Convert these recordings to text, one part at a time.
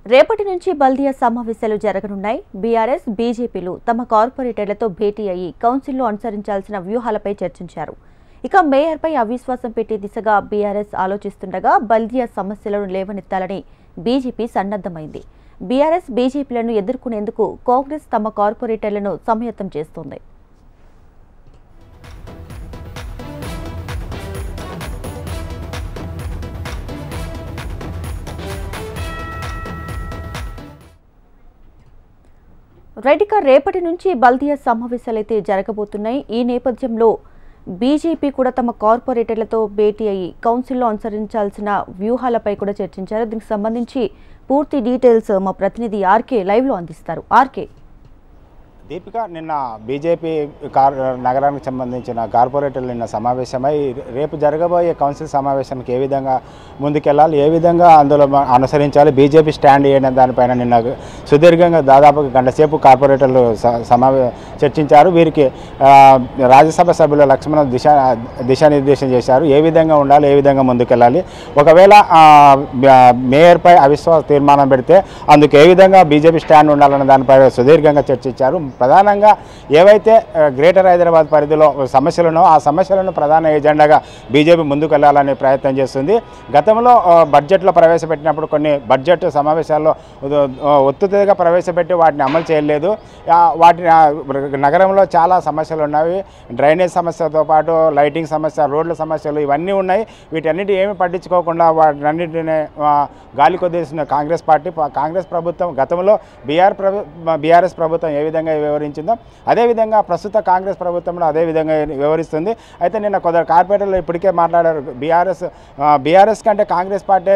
రేపటి నుంచి బల్దియా సమావేశాలు జరగనున్నాయి. బీఆర్ఎస్, బీజేపీలు తమ కార్పొరేటర్లతో భేటీ అయ్యి కౌన్సిల్లో అనుసరించాల్సిన వ్యూహాలపై చర్చించారు. ఇక మేయర్పై అవిశ్వాసం పెట్టే దిశగా బీఆర్ఎస్ ఆలోచిస్తుండగా బల్దియా సమస్యలను లేవనెత్తాలని బీజేపీ సన్నద్ధమైంది. బీఆర్ఎస్, బీజేపీలను ఎదుర్కొనేందుకు కాంగ్రెస్ తమ కార్పొరేటర్లను సమాయత్తం చేస్తోంది. రైట్గా రేపటి నుంచి బల్దియా సమావేశాలైతే జరగబోతున్నాయి. ఈ నేపథ్యంలో బీజేపీ కూడా తమ కార్పొరేటర్లతో భేటీ అయ్యి కౌన్సిల్లో అనుసరించాల్సిన వ్యూహాలపై కూడా చర్చించారు. దీనికి సంబంధించి పూర్తి డీటెయిల్స్ మా ప్రతినిధి ఆర్కే లైవ్లో అందిస్తారు. ఆర్కే, దీపిక, నిన్న బీజేపీ నగరానికి సంబంధించిన కార్పొరేటర్లు నిన్న సమావేశమై రేపు జరగబోయే కౌన్సిల్ సమావేశానికి ఏ విధంగా ముందుకెళ్ళాలి, ఏ విధంగా అందులో అనుసరించాలి, బీజేపీ స్టాండ్ అయిన దానిపైన నిన్న సుదీర్ఘంగా దాదాపు గంట సేపు కార్పొరేటర్లు చర్చించారు. వీరికి రాజ్యసభ సభ్యుల లక్ష్మణ దిశానిర్దేశం చేశారు. ఏ విధంగా ఉండాలి, ఏ విధంగా ముందుకెళ్ళాలి, ఒకవేళ మేయర్పై అవిశ్వాస తీర్మానం పెడితే అందుకు ఏ విధంగా బీజేపీ స్టాండ్ ఉండాలన్న దానిపై సుదీర్ఘంగా చర్చించారు. ప్రధానంగా ఏవైతే గ్రేటర్ హైదరాబాద్ పరిధిలో సమస్యలను ఆ సమస్యలను ప్రధాన ఎజెండాగా బీజేపీ ముందుకు వెళ్ళాలనే ప్రయత్నం చేస్తుంది. గతంలో బడ్జెట్లో ప్రవేశపెట్టినప్పుడు కొన్ని బడ్జెట్ సమావేశాల్లో ఒత్తుగా ప్రవేశపెట్టి వాటిని అమలు చేయలేదు. వాటిని నగరంలో చాలా సమస్యలు ఉన్నాయి. డ్రైనేజ్ సమస్యతో పాటు లైటింగ్ సమస్య, రోడ్ల సమస్యలు ఇవన్నీ ఉన్నాయి. వీటన్నిటి ఏమి పట్టించుకోకుండా వాటిన్నింటినీ గాలి కొద్దేసిన కాంగ్రెస్ ప్రభుత్వం గతంలో బీఆర్ఎస్ ప్రభుత్వం ఏ విధంగా వివరించిందో అదేవిధంగా ప్రస్తుత కాంగ్రెస్ ప్రభుత్వంలో అదేవిధంగా వివరిస్తుంది. అయితే నిన్న కొందరు కార్పొరేటర్లు ఇప్పటికే మాట్లాడారు. బీఆర్ఎస్ కంటే కాంగ్రెస్ పార్టీ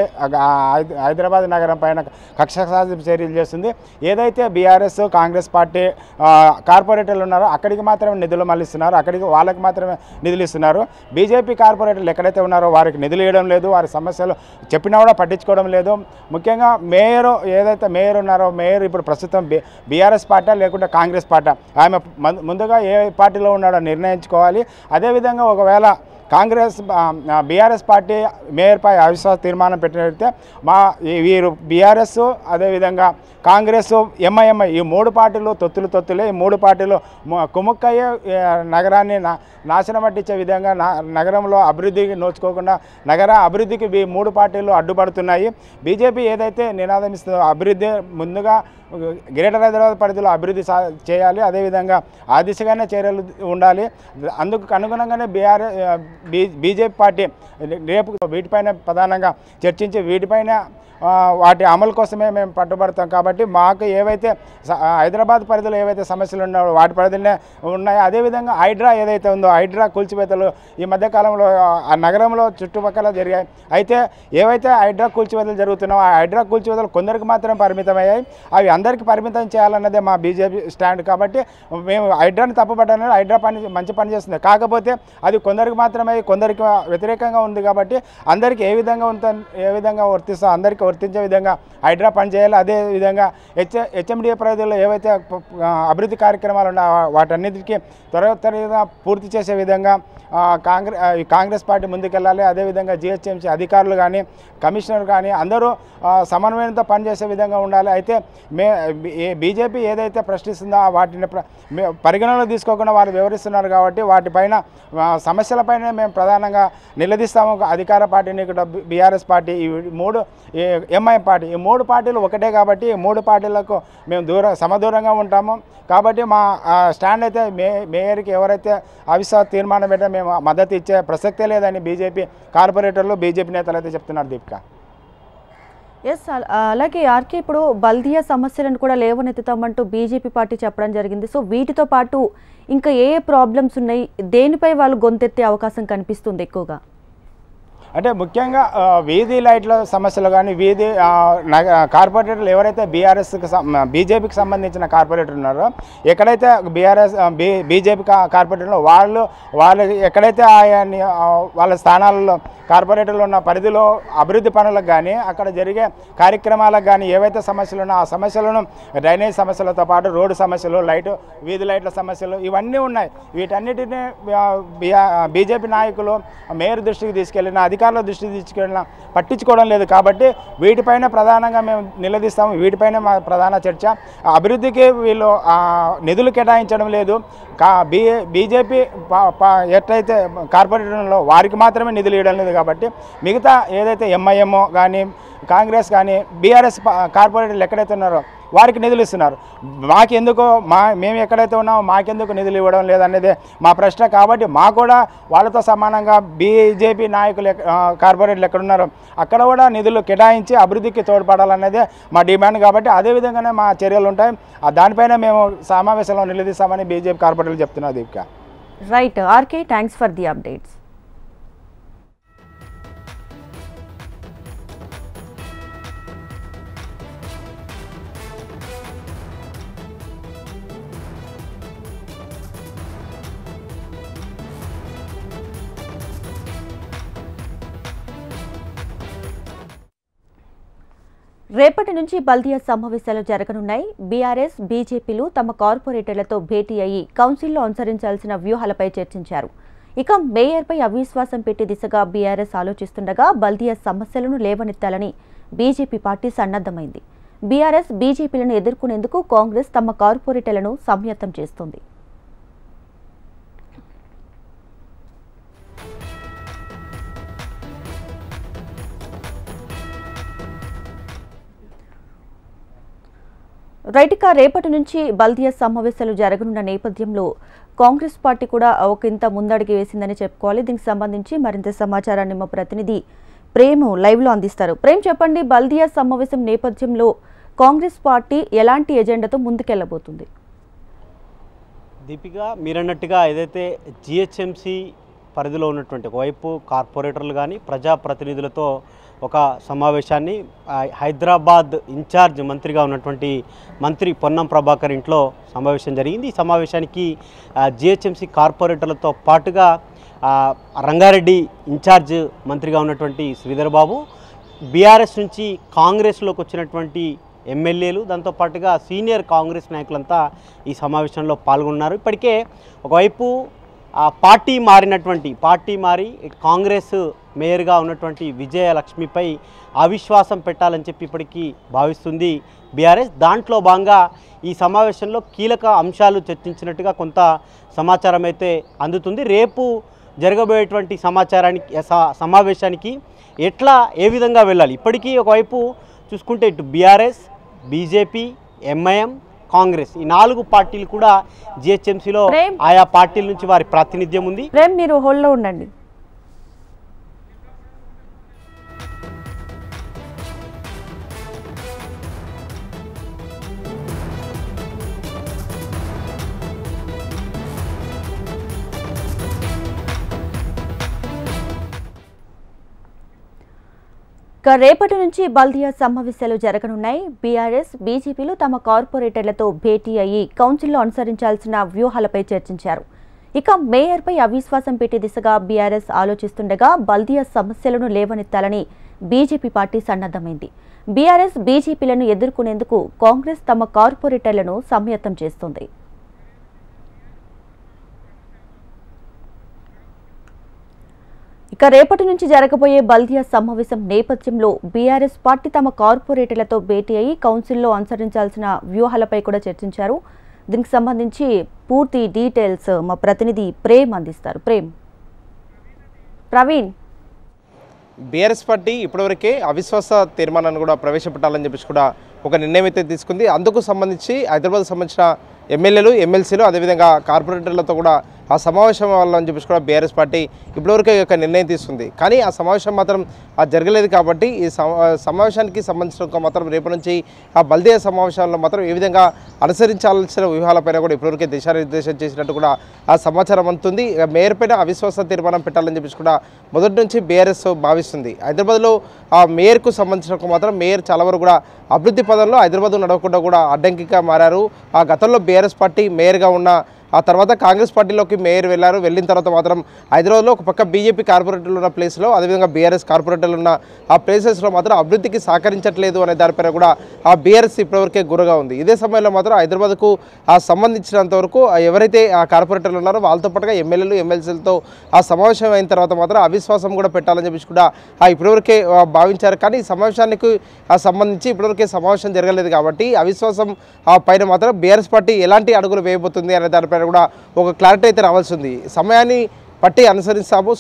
హైదరాబాద్ నగరం పైన కక్ష సాధింపు చర్యలు చేస్తుంది. ఏదైతే బీఆర్ఎస్, కాంగ్రెస్ పార్టీ కార్పొరేటర్లు ఉన్నారో అక్కడికి మాత్రమే నిధులు మళ్ళిస్తున్నారు, వాళ్ళకి మాత్రమే నిధులు ఇస్తున్నారు. బీజేపీ కార్పొరేటర్లు ఎక్కడైతే ఉన్నారో వారికి నిధులు ఇవ్వడం లేదు, వారి సమస్యలు చెప్పినా కూడా పట్టించుకోవడం లేదు. ముఖ్యంగా ఏదైతే మేయర్ ఉన్నారో మేయర్ ఇప్పుడు ప్రస్తుతం బీఆర్ఎస్ పార్టీ లేకుంటే కాంగ్రెస్ పార్టీ, ఆమె ముందుగా ఏ పార్టీలో ఉన్నాడో నిర్ణయించుకోవాలి. అదేవిధంగా ఒకవేళ బీఆర్ఎస్ పార్టీ మేయర్పై అవిశ్వాస తీర్మానం పెట్టినట్లయితే వీరు బీఆర్ఎస్, అదేవిధంగా కాంగ్రెస్, ఎంఐఎంఐ ఈ మూడు పార్టీలు తొత్తులే. ఈ మూడు పార్టీలు కుముక్కయ్యే నగరాన్ని నాశనం పట్టించే విధంగా నగరంలో అభివృద్ధికి నోచుకోకుండా నగర అభివృద్ధికి ఈ మూడు పార్టీలు అడ్డుపడుతున్నాయి. బీజేపీ ఏదైతే నినాదం ఇస్తుందో అభివృద్ధి ముందుగా గ్రేటర్ హైదరాబాద్ పరిధిలో అభివృద్ధి చేయాలి, అదేవిధంగా ఆ దిశగానే చర్యలు ఉండాలి. అందుకు అనుగుణంగానే బీజేపీ పార్టీ రేపు వీటిపైన ప్రధానంగా చర్చించి వాటి అమలు కోసమే మేము పట్టుబడతాం. కాబట్టి మాకు ఏవైతే హైదరాబాద్ పరిధిలో ఏవైతే సమస్యలు ఉన్నాయో వాటి పరిధిలోనే ఉన్నాయి. అదేవిధంగా హైడ్రా ఏదైతే ఉందో హైడ్రా కూల్చివేతలు ఈ మధ్యకాలంలో ఆ నగరంలో చుట్టుపక్కల జరిగాయి. అయితే ఏవైతే హైడ్రా కూల్చివేతలు జరుగుతున్నాయో ఆ హైడ్రా కూల్చివేతలు కొందరికి మాత్రమే పరిమితమయ్యాయి. అవి అందరికీ పరిమితం చేయాలన్నదే మా బీజేపీ స్టాండ్. కాబట్టి మేము హైడ్రాని తప్పుపట్టాలని హైడ్రా మంచి పని చేస్తుంది, కాకపోతే అది కొందరికి మాత్రమే కొందరికి వ్యతిరేకంగా ఉంది. కాబట్టి అందరికీ ఏ విధంగా వర్తిస్తో అందరికీ వర్తించే విధంగా హైడ్రా పనిచేయాలి. అదేవిధంగా హెచ్ఎండిఏ పరిధిలో ఏవైతే అభివృద్ధి కార్యక్రమాలు ఉన్నాయో వాటన్నిటికీ త్వరగా పూర్తి చేసే విధంగా కాంగ్రెస్ పార్టీ ముందుకెళ్ళాలి. అదేవిధంగా జిహెచ్ఎంసీ అధికారులు కానీ కమిషనర్ కానీ అందరూ సమన్వయంతో పనిచేసే విధంగా ఉండాలి. అయితే బీజేపీ ఏదైతే ప్రశ్నిస్తుందో వాటిని పరిగణనలో తీసుకోకుండా వారు వివరిస్తున్నారు. కాబట్టి వాటిపైన సమస్యలపైన మేము ప్రధానంగా నిలదీస్తాము. అధికార పార్టీని బీఆర్ఎస్ పార్టీ, ఈ మూడు ఎంఐఎం పార్టీ, ఈ మూడు పార్టీలు ఒకటే. కాబట్టి ఈ మూడు పార్టీలకు మేము సమదూరంగా ఉంటాము. కాబట్టి మా స్టాండ్ అయితే మేయర్కి ఎవరైతే అవిశ్వాస తీర్మానం పెట్టా మేము మద్దతు ఇచ్చే ప్రసక్తే లేదని బీజేపీ కార్పొరేటర్లు, బీజేపీ నేతలు అయితే చెప్తున్నారు. దీపిక, ఎస్, అలాగే ఆర్కే, ఇప్పుడు బల్దియా సమస్యలను కూడా లేవనెత్తుతామంటూ బీజేపీ పార్టీ చెప్పడం జరిగింది. సో వీటితో పాటు ఇంకా ఏ ప్రాబ్లమ్స్ ఉన్నాయి, దేనిపై వాళ్ళు గొంతెత్తే అవకాశం కనిపిస్తుంది ఎక్కువగా? అంటే ముఖ్యంగా వీధి లైట్ల సమస్యలు కానీ కార్పొరేటర్లు ఎవరైతే బీజేపీకి సంబంధించిన కార్పొరేటర్ ఉన్నారో ఎక్కడైతే బీజేపీ కార్పొరేటర్లు వాళ్ళు ఎక్కడైతే వాళ్ళ స్థానాలలో కార్పొరేటర్లు ఉన్న పరిధిలో అభివృద్ధి పనులకు కానీ అక్కడ జరిగే కార్యక్రమాలకు కానీ ఏవైతే సమస్యలు ఉన్నాయో ఆ సమస్యలను డ్రైనేజ్ సమస్యలతో పాటు రోడ్డు సమస్యలు, వీధి లైట్ల సమస్యలు ఇవన్నీ ఉన్నాయి. వీటన్నిటిని బీజేపీ నాయకులు మేయర్ దృష్టికి తీసుకెళ్లిన అధికారులు అధికారుల దృష్టి తీసుకెళ్ళినా పట్టించుకోవడం లేదు. కాబట్టి వీటిపైన ప్రధానంగా మేము నిలదీస్తాము. వీటిపైన మా ప్రధాన చర్చ. అభివృద్ధికి వీళ్ళు నిధులు కేటాయించడం లేదు. బీజేపీ ఎట్లయితే కార్పొరేటర్లో వారికి మాత్రమే నిధులు ఇవ్వడం లేదు. కాబట్టి మిగతా ఏదైతే ఎంఐఎం కానీ కాంగ్రెస్ కానీ బీఆర్ఎస్ కార్పొరేటర్లు ఎక్కడైతే ఉన్నారో వారికి నిధులు ఇస్తున్నారు. మాకెందుకు మేము ఎక్కడైతే ఉన్నామో మాకెందుకు నిధులు ఇవ్వడం లేదనేదే మా ప్రశ్న. కాబట్టి మా కూడా వాళ్ళతో సమానంగా బీజేపీ నాయకులు కార్పొరేటర్లు ఎక్కడున్నారో అక్కడ కూడా నిధులు కేటాయించి అభివృద్ధికి తోడ్పడాలనేదే మా డిమాండ్. కాబట్టి అదేవిధంగానే మా చర్యలు ఉంటాయి. దానిపైన మేము సమావేశంలో నిలదీస్తామని బీజేపీ కార్పొరేటర్లు చెప్తున్నారు. Deepika. Right RK, thanks for the updates. రేపటి నుంచి బల్దియా సమావేశాలు జరగనున్నాయి. బీఆర్ఎస్, బీజేపీలు తమ కార్పొరేటర్లతో భేటీ అయ్యి కౌన్సిల్లో అనుసరించాల్సిన వ్యూహాలపై చర్చించారు. ఇక మేయర్పై అవిశ్వాసం పెట్టే దిశగా బీఆర్ఎస్ ఆలోచిస్తుండగా బల్దియా సమస్యలను లేవనెత్తాలని బీజేపీ పార్టీ సన్నద్ధమైంది. బీఆర్ఎస్, బీజేపీలను ఎదుర్కొనేందుకు కాంగ్రెస్ తమ కార్పొరేటర్లను సంయత్నం చేస్తోంది. రైట్గా రేపటి నుంచి బల్దియా సమావేశాలు జరగనున్న నేపథ్యంలో కాంగ్రెస్ పార్టీ కూడా ఒకంత ముందడుగు వేసిందని చెప్పుకోవాలి. దీనికి సంబంధించి మరింత సమాచారాన్ని మా ప్రతినిధి ప్రేమ్ లైవ్లో అందిస్తారు. ప్రేమ్, చెప్పండి, బల్దియా సమావేశం నేపథ్యంలో కాంగ్రెస్ పార్టీ ఎలాంటి ఎజెండాతో ముందుకెళ్లబోతుంది? దీపిక, మీరన్నట్టుగా ఏదైతే జిహెచ్ఎంసీ పరిధిలో ఉన్నటువంటి ఒకవైపు కార్పొరేటర్లు కానీ ప్రజాప్రతినిధులతో ఒక సమావేశాన్ని హైదరాబాద్ ఇన్ఛార్జ్ మంత్రిగా ఉన్నటువంటి మంత్రి పొన్నం ప్రభాకర్ ఇంట్లో సమావేశం జరిగింది. ఈ సమావేశానికి జిహెచ్ఎంసీ కార్పొరేటర్లతో పాటుగా రంగారెడ్డి ఇన్ఛార్జ్ మంత్రిగా ఉన్నటువంటి శ్రీధర్ బాబు, బీఆర్ఎస్ నుంచి కాంగ్రెస్లోకి వచ్చినటువంటి ఎమ్మెల్యేలు, దాంతోపాటుగా సీనియర్ కాంగ్రెస్ నాయకులంతా ఈ సమావేశంలో పాల్గొన్నారు. ఇప్పటికే ఒకవైపు పార్టీ మారి కాంగ్రెస్ మేయర్గా ఉన్నటువంటి విజయలక్ష్మిపై అవిశ్వాసం పెట్టాలని చెప్పి ఇప్పటికీ భావిస్తుంది బీఆర్ఎస్. దాంట్లో భాగంగా ఈ సమావేశంలో కీలక అంశాలు చర్చించినట్టుగా కొంత సమాచారం అయితే అందుతుంది. రేపు జరగబోయేటువంటి సమావేశానికి ఏ విధంగా వెళ్ళాలి? ఇప్పటికీ ఒకవైపు చూసుకుంటే ఇటు బీఆర్ఎస్, బీజేపీ, ఎంఐఎం, కాంగ్రెస్ ఈ 4 పార్టీలు కూడా జిహెచ్ఎంసీలో ఆయా పార్టీల నుంచి వారి ప్రాతినిధ్యం ఉంది. మీరు హోల్డ్లో ఉండండి. రేపటి నుంచి బల్దియా సమావేశాలు జరగనున్నాయి. బీఆర్ఎస్, బీజేపీలు తమ కార్పొరేటర్లతో భేటీ అయ్యి కౌన్సిల్లో అనుసరించాల్సిన వ్యూహాలపై చర్చించారు. ఇక మేయర్పై అవిశ్వాసం పెట్టే దిశగా బీఆర్ఎస్ ఆలోచిస్తుండగా బల్దియా సమస్యలను లేవనెత్తాలని బీజేపీ పార్టీ సన్నద్ధమైంది. బీఆర్ఎస్, బీజేపీలను ఎదుర్కొనేందుకు కాంగ్రెస్ తమ కార్పొరేటర్లను సంయత్నం చేస్తోంది. ఇక రేపటి నుంచి జరగబోయే బల్దియా సమావేశం నేపథ్యంలో బీఆర్ఎస్ పార్టీ తమ కార్పొరేటర్లతో భేటీ అయ్యి కౌన్సిల్లో అనుసరించాల్సిన వ్యూహాలపై కూడా చర్చించారు. దీనికి సంబంధించి పూర్తి డీటెయిల్స్ మా ప్రతినిధి ప్రేమ్ అందిస్తారు. ప్రవీణ్, బీఆర్ఎస్ పార్టీ ఇప్పటివరకే అవిశ్వాస తీర్మానాన్ని కూడా ప్రవేశపెట్టాలని చెప్పేసి కూడా ఒక నిర్ణయం అయితే తీసుకుంది. అందుకు సంబంధించి హైదరాబాద్కు సంబంధించిన ఎమ్మెల్యేలు, ఎమ్మెల్సీలు, అదేవిధంగా కార్పొరేటర్లతో కూడా ఆ సమావేశం వల్లని చెప్పేసి కూడా బీఆర్ఎస్ పార్టీ ఇప్పటివరకే ఒక నిర్ణయం తీసుకుంది. కానీ ఆ సమావేశం మాత్రం జరగలేదు. కాబట్టి ఈ సమావేశానికి సంబంధించిన మాత్రం రేపు నుంచి ఆ బల్దియా సమావేశాల్లో మాత్రం ఏ విధంగా అనుసరించాల్సిన వ్యూహాలపైన కూడా ఇప్పటివరకే దిశానిర్దేశం చేసినట్టు కూడా ఆ సమాచారం అందుతుంది. మేయర్ పైన అవిశ్వాస తీర్మానం పెట్టాలని చెప్పేసి కూడా మొదటి నుంచి బీఆర్ఎస్ భావిస్తుంది. హైదరాబాద్లో ఆ మేయర్కు సంబంధించిన మాత్రం మేయర్ చాలా వరకు కూడా అభివృద్ధి పదంలో హైదరాబాద్ నడవకుండా కూడా అడ్డంకిగా మారారు. ఆ గతంలో బీఆర్ఎస్ పార్టీ మేయర్గా ఉన్న ఆ తర్వాత కాంగ్రెస్ పార్టీలోకి మేయర్ వెళ్ళారు. వెళ్ళిన తర్వాత మాత్రం హైదరాబాద్లో ఒక పక్క బీజేపీ కార్పొరేటర్లు ఉన్న ప్లేస్లో, అదేవిధంగా బీఆర్ఎస్ కార్పొరేటర్లు ఉన్న ఆ ప్లేసెస్లో మాత్రం అభివృద్ధికి సహకరించట్లేదు అనే దానిపైన కూడా ఆ బీఆర్ఎస్ ఇప్పటివరకే గురగా ఉంది. ఇదే సమయంలో మాత్రం హైదరాబాద్కు సంబంధించినంత వరకు ఎవరైతే ఆ కార్పొరేటర్లు ఉన్నారో వాళ్ళతో పాటుగా ఎమ్మెల్యేలు ఎమ్మెల్సీలతో ఆ సమావేశం అయిన తర్వాత మాత్రం అవిశ్వాసం కూడా పెట్టాలని చెప్పి కూడా ఇప్పటివరకే భావించారు. కానీ ఈ సమావేశానికి సంబంధించి ఇప్పటివరకే సమావేశం జరగలేదు కాబట్టి అవిశ్వాసం పైన మాత్రం బీఆర్ఎస్ పార్టీ ఎలాంటి అడుగులు వేయబోతుంది అనే దానిపైన కూడా ఒక క్లారిటీ అయితే రావాల్సి ఉంది. సమయాన్ని పట్టి అనుసరిస్తాము.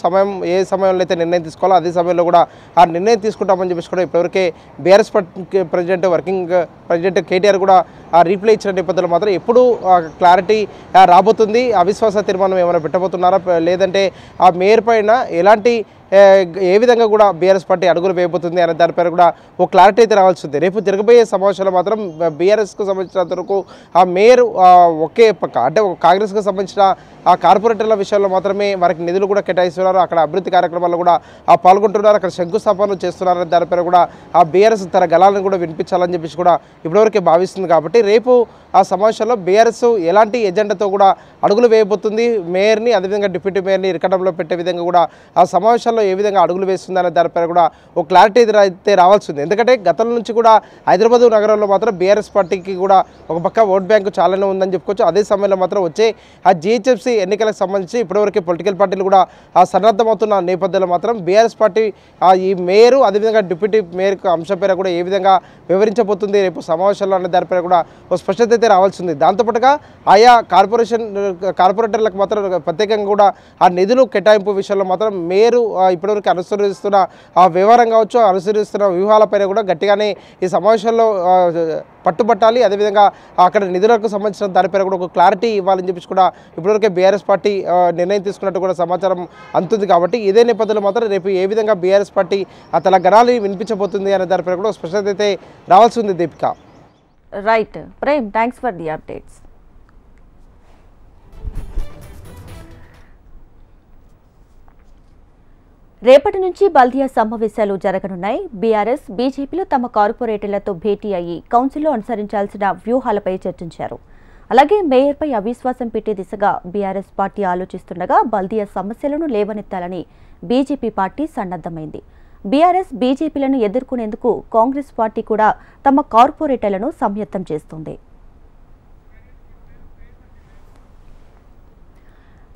ఏ సమయంలో అయితే నిర్ణయం తీసుకోవాలో అదే సమయంలో కూడా ఆ నిర్ణయం తీసుకుంటామని చెప్పేసి కూడా ఇప్పటివరకే BRS party president working president KTR కూడా రీప్లై ఇచ్చిన నేపథ్యంలో మాత్రం ఎప్పుడు క్లారిటీ రాబోతుంది, అవిశ్వాస తీర్మానం ఏమైనా పెట్టబోతున్నారా, లేదంటే ఆ మేయర్ పైన ఎలాంటి ఏ విధంగా కూడా బీఆర్ఎస్ పార్టీ అడుగులు వేయబోతుంది అనే దానిపైన కూడా ఒక క్లారిటీ అయితే రావాల్సి ఉంది. రేపు జరగబోయే సమావేశంలో మాత్రం బీఆర్ఎస్కు సంబంధించినంత వరకు ఆ మేయర్ ఒకే పక్క అంటే కాంగ్రెస్కు సంబంధించిన ఆ కార్పొరేటర్ల విషయంలో మాత్రమే వారికి నిధులు కూడా కేటాయిస్తున్నారు, అక్కడ అభివృద్ధి కార్యక్రమాల్లో కూడా పాల్గొంటున్నారు, అక్కడ శంకుస్థాపనలు చేస్తున్నారనే దానిపైన కూడా ఆ బీఆర్ఎస్ తన గళాలను కూడా వినిపించాలని చెప్పేసి కూడా ఇప్పటివరకే భావిస్తుంది. కాబట్టి రేపు ఆ సమావేశంలో బీఆర్ఎస్ ఎలాంటి ఎజెండాతో కూడా అడుగులు వేయబోతుంది, మేయర్ని అదేవిధంగా డిప్యూటీ మేయర్ని ఇరకడంలో పెట్టే విధంగా కూడా ఆ సమావేశంలో ఏ విధంగా అడుగులు వేస్తుందనే దానిపైన కూడా ఒక క్లారిటీ అయితే రావాల్సి ఉంది. ఎందుకంటే గతం నుంచి కూడా హైదరాబాద్ నగరంలో మాత్రం బీఆర్ఎస్ పార్టీకి కూడా ఒక పక్క ఓట్ బ్యాంకు చాలానే ఉందని చెప్పుకోవచ్చు. అదే సమయంలో మాత్రం వచ్చే ఆ జీహెచ్ఎంసీ ఎన్నికలకు సంబంధించి ఇప్పటివరకు పొలిటికల్ పార్టీలు కూడా సన్నద్ధమవుతున్న నేపథ్యంలో మాత్రం బీఆర్ఎస్ పార్టీ ఈ మేయరు అదేవిధంగా డిప్యూటీ మేయర్ అంశం పేరు కూడా ఏ విధంగా వివరించబోతుంది రేపు సమావేశంలో అనే దానిపైన కూడా ఒక స్పష్టత అయితే రావాల్సి ఉంది. దాంతోపాటుగా ఆయా కార్పొరేటర్లకు మాత్రం ప్రత్యేకంగా కూడా ఆ నిధులు కేటాయింపు విషయంలో మాత్రం మేయరు ఇప్పటివరకు అనుసరిస్తున్న ఆ వ్యవహారం కావచ్చు, అనుసరిస్తున్న వ్యూహాలపైన కూడా గట్టిగానే ఈ సమావేశంలో పట్టుబట్టాలి. అదేవిధంగా అక్కడ నిధులకు సంబంధించిన దానిపైన కూడా ఒక క్లారిటీ ఇవ్వాలని చెప్పి కూడా ఇప్పటివరకే బీఆర్ఎస్ పార్టీ నిర్ణయం తీసుకున్నట్టు కూడా సమాచారం అందుతుంది. కాబట్టి ఇదే నేపథ్యంలో మాత్రం రేపు ఏ విధంగా బీఆర్ఎస్ పార్టీ తన గణాలు వినిపించబోతుంది అనే దానిపైన కూడా స్పష్టత అయితే రావాల్సి ఉంది. Deepika. Right Prem, thanks for the updates. రేపటి నుంచి బల్దియా సమావేశాలు జరగనున్నాయి. బీఆర్ఎస్ బీజేపీలు తమ కార్పొరేటర్లతో భేటీ అయ్యి కౌన్సిల్లో అనుసరించాల్సిన వ్యూహాలపై చర్చించారు. అలాగే మేయర్పై అవిశ్వాసం పెట్టే దిశగా బీఆర్ఎస్ పార్టీ ఆలోచిస్తుండగా బల్దియా సమస్యలను లేవనెత్తాలని బీజేపీ పార్టీ సన్నద్ధమైంది. బీఆర్ఎస్ బీజేపీలను ఎదుర్కొనేందుకు కాంగ్రెస్ పార్టీ కూడా తమ కార్పొరేటర్లను సంయత్తం చేస్తుంది.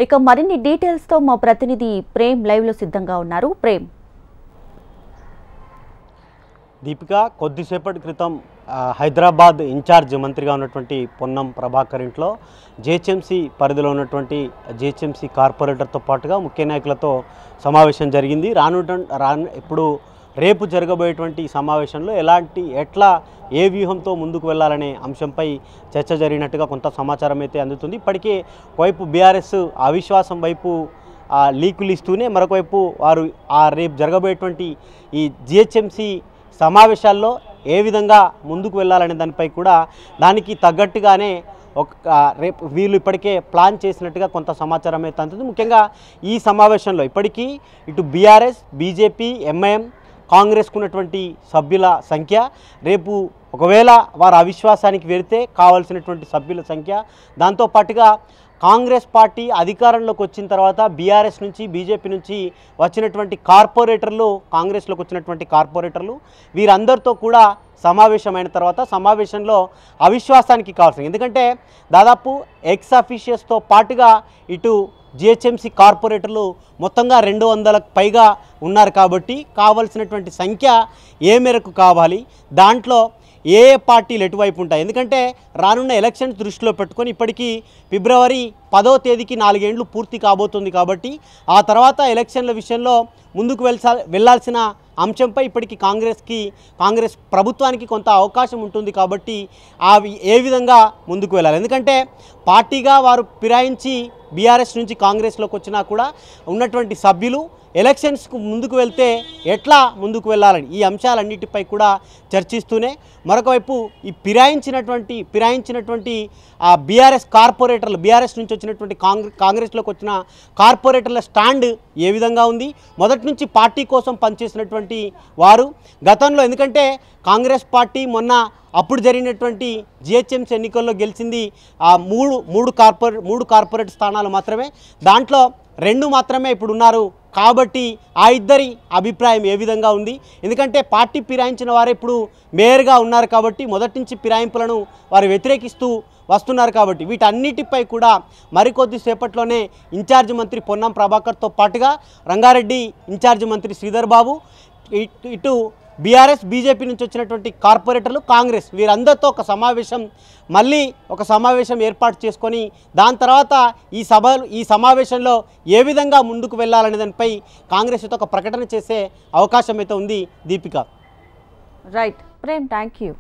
ఇక మరిన్ని డీటెయిల్స్తో మా ప్రతినిధి ప్రేమ్ లైవ్లో సిద్ధంగా ఉన్నారు. ప్రేమ్. దీపిక, కొద్దిసేపటి క్రితం హైదరాబాద్ ఇన్ఛార్జ్ మంత్రిగా ఉన్నటువంటి పొన్నం ప్రభాకర్ ఇంట్లో జీహెచ్ఎంసీ పరిధిలో ఉన్నటువంటి జీహెచ్ఎంసీ కార్పొరేటర్తో పాటుగా ముఖ్య నాయకులతో సమావేశం జరిగింది. ఇప్పుడు రేపు జరగబోయేటువంటి సమావేశంలో ఎట్లా ఏ వ్యూహంతో ముందుకు వెళ్ళాలనే అంశంపై చర్చ జరిగినట్టుగా కొంత సమాచారం అయితే అందుతుంది. ఇప్పటికే ఒకవైపు బీఆర్ఎస్ అవిశ్వాసం వైపు లీకులు ఇస్తూనే మరొకవైపు వారు రేపు జరగబోయేటువంటి ఈ జీహెచ్ఎంసీ సమావేశాల్లో ఏ విధంగా ముందుకు వెళ్ళాలనే దానిపై కూడా దానికి తగ్గట్టుగానే రేపు వీళ్ళు ఇప్పటికే ప్లాన్ చేసినట్టుగా కొంత సమాచారం అయితే అందుతుంది. ముఖ్యంగా ఈ సమావేశంలో ఇప్పటికీ ఇటు బీఆర్ఎస్, బీజేపీ, ఎంఐఎం, కాంగ్రెస్కు ఉన్నటువంటి సభ్యుల సంఖ్య, రేపు ఒకవేళ వారు అవిశ్వాసానికి వెళితే కావాల్సినటువంటి సభ్యుల సంఖ్య, దాంతోపాటుగా కాంగ్రెస్ పార్టీ అధికారంలోకి వచ్చిన తర్వాత బీఆర్ఎస్ నుంచి బీజేపీ నుంచి వచ్చినటువంటి కార్పొరేటర్లు, కాంగ్రెస్లోకి వచ్చినటువంటి కార్పొరేటర్లు వీరందరితో కూడా సమావేశమైన తర్వాత సమావేశంలో అవిశ్వాసానికి కావాల్సింది. ఎందుకంటే దాదాపు ఎక్స్ అఫీషియస్తో పాటుగా ఇటు జీహెచ్ఎంసీ కార్పొరేటర్లు మొత్తంగా 200కు పైగా ఉన్నారు. కాబట్టి కావాల్సినటువంటి సంఖ్య ఏ మేరకు కావాలి, దాంట్లో ఏ పార్టీలు ఎటువైపు ఉంటాయి. ఎందుకంటే రానున్న ఎలక్షన్స్ దృష్టిలో పెట్టుకొని ఇప్పటికీ ఫిబ్రవరి 10వ తేదీకి 4 ఏళ్ళు పూర్తి కాబోతుంది. కాబట్టి ఆ తర్వాత ఎలక్షన్ల విషయంలో ముందుకు వెళ్ళాల్సిన అంశంపై ఇప్పటికీ కాంగ్రెస్ ప్రభుత్వానికి కొంత అవకాశం ఉంటుంది. కాబట్టి అవి ఏ విధంగా ముందుకు వెళ్ళాలి, ఎందుకంటే పార్టీగా వారు ఫిరాయించి బీఆర్ఎస్ నుంచి కాంగ్రెస్లోకి వచ్చినా కూడా ఉన్నటువంటి సభ్యులు ఎలక్షన్స్కు ముందుకు వెళ్తే ఎట్లా ముందుకు వెళ్ళాలని ఈ అంశాలన్నిటిపై కూడా చర్చిస్తూనే మరొకవైపు ఈ ఫిరాయించినటువంటి ఆ బీఆర్ఎస్ కార్పొరేటర్లు, బీఆర్ఎస్ నుంచి వచ్చినటువంటి కాంగ్రెస్లోకి వచ్చిన కార్పొరేటర్ల స్టాండ్ ఏ విధంగా ఉంది, మొదటి నుంచి పార్టీ కోసం పనిచేసినటువంటి వారు గతంలో, ఎందుకంటే కాంగ్రెస్ పార్టీ మొన్న అప్పుడు జరిగినటువంటి జిహెచ్ఎంసీ ఎన్నికల్లో గెలిచింది ఆ మూడు కార్పొరేట్ స్థానాలు మాత్రమే, దాంట్లో 2 మాత్రమే ఇప్పుడు ఉన్నారు. కాబట్టి ఆ ఇద్దరి అభిప్రాయం ఏ విధంగా ఉంది, ఎందుకంటే పార్టీ ఫిరాయించిన వారే ఇప్పుడు మేయర్గా ఉన్నారు కాబట్టి మొదటి నుంచి ఫిరాయింపులను వారు వ్యతిరేకిస్తూ వస్తున్నారు. కాబట్టి వీటన్నిటిపై కూడా మరికొద్ది సేపట్లోనే ఇన్ఛార్జ్ మంత్రి పొన్నం ప్రభాకర్తో పాటుగా రంగారెడ్డి ఇన్ఛార్జ్ మంత్రి శ్రీధర్ బాబు, ఇటు బీఆర్ఎస్ బీజేపీ నుంచి వచ్చినటువంటి కార్పొరేటర్లు కాంగ్రెస్ వీరందరితో ఒక సమావేశం ఏర్పాటు చేసుకొని దాని తర్వాత ఈ సమావేశంలో ఏ విధంగా ముందుకు వెళ్ళాలనే దానిపై కాంగ్రెస్ ఒక ప్రకటన చేసే అవకాశం అయితే ఉంది. Deepika. Right Prem, thank you.